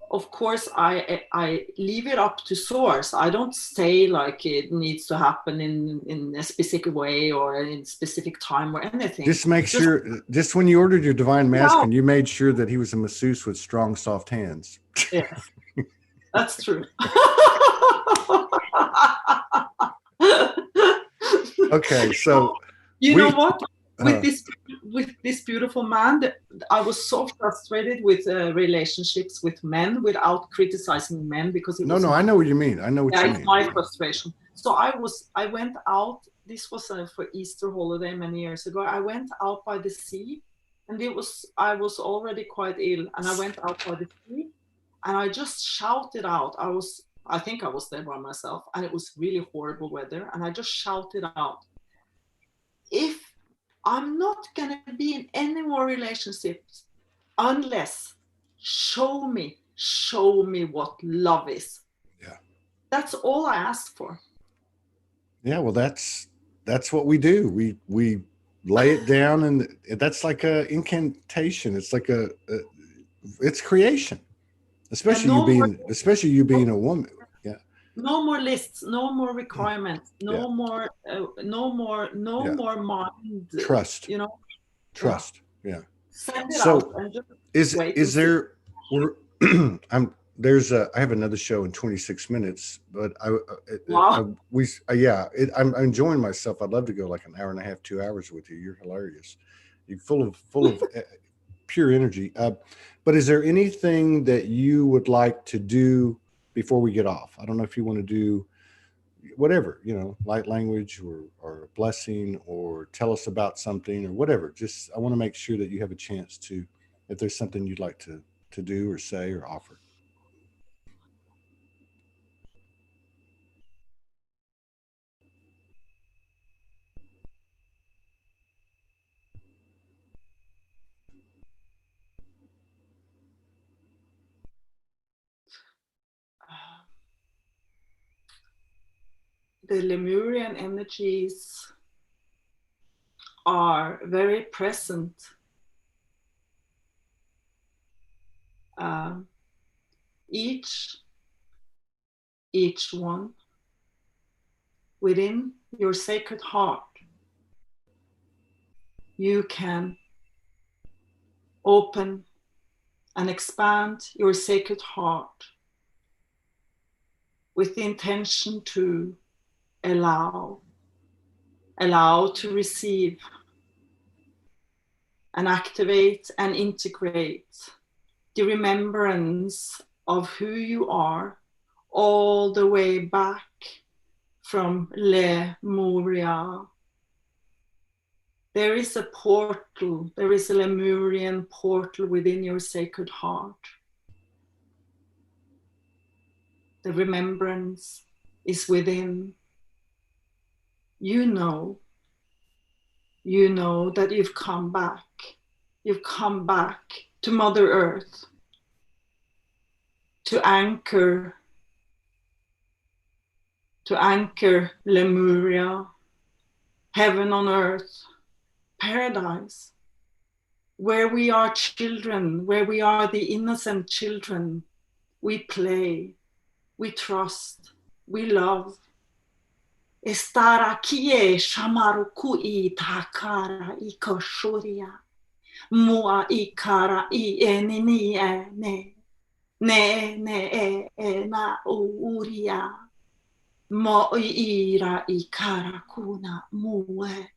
Speaker 2: of course I leave it up to source. I don't say like it needs to happen in a specific way or in a specific time or anything.
Speaker 1: Just when you ordered your divine masculine, you made sure that he was a masseuse with strong, soft hands.
Speaker 2: Yes, that's true.
Speaker 1: Okay, so
Speaker 2: you know what? With this beautiful man, I was so frustrated with relationships with men without criticizing men because
Speaker 1: I know what you mean. I know what you mean.
Speaker 2: It's my frustration. So I went out. This was for Easter holiday many years ago. I went out by the sea, and I was already quite ill, and I went out by the sea, and I just shouted out. I think I was there by myself, and it was really horrible weather, and I just shouted out, if I'm not going to be in any more relationships unless show me what love is.
Speaker 1: Yeah.
Speaker 2: That's all I asked for.
Speaker 1: Yeah, well, that's what we do. We lay it down, and that's like a incantation. It's like it's creation, especially you being a woman. Yeah.
Speaker 2: No more lists, no more requirements, no more mind.
Speaker 1: Trust.
Speaker 2: You know.
Speaker 1: Trust. Yeah.
Speaker 2: Send it out and just
Speaker 1: is there? I have another show in 26 minutes, but
Speaker 2: Wow.
Speaker 1: I'm enjoying myself. I'd love to go like an hour and a half, 2 hours with you. You're hilarious. You're full of pure energy. But is there anything that you would like to do before we get off? I don't know if you want to do whatever, light language or a blessing, or tell us about something or whatever. Just, I want to make sure that you have a chance to, if there's something you'd like to do or say or offer.
Speaker 2: The Lemurian energies are very present. Uh, each one within your sacred heart, you can open and expand your sacred heart with the intention to allow to receive and activate and integrate the remembrance of who you are all the way back from Lemuria. There is a portal, there is a Lemurian portal within your sacred heart. The remembrance is within. You know that you've come back. You've come back to Mother Earth to anchor Lemuria, heaven on earth, paradise, where we are children, where we are the innocent children. We play, we trust, we love. Estar aquí shamaruku takara ikoshuria mua ikara enini ne na uria mo ira ikara kuna mue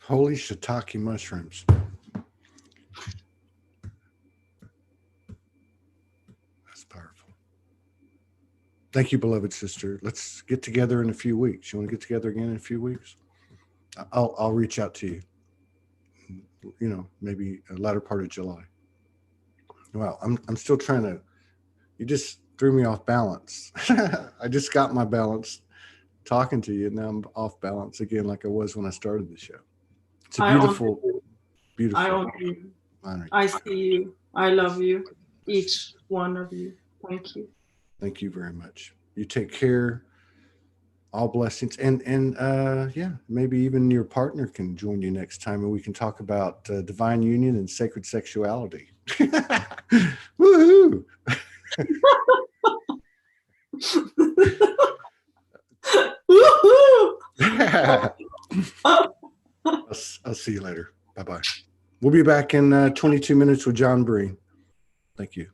Speaker 1: Holy shiitake mushrooms. That's powerful. Thank you, beloved sister. Let's get together in a few weeks. You want to get together again in a few weeks? I'll reach out to you. Maybe a latter part of July. Wow, I'm still trying to. You just threw me off balance. I just got my balance talking to you, and now I'm off balance again, like I was when I started the show. It's a beautiful.
Speaker 2: I honor you. I see you. I love you. Each one of you. Thank you.
Speaker 1: Thank you very much. You take care. All blessings, and maybe even your partner can join you next time, and we can talk about divine union and sacred sexuality. Woohoo!
Speaker 2: Woohoo!
Speaker 1: I'll see you later. Bye-bye. We'll be back in 22 minutes with John Breen. Thank you.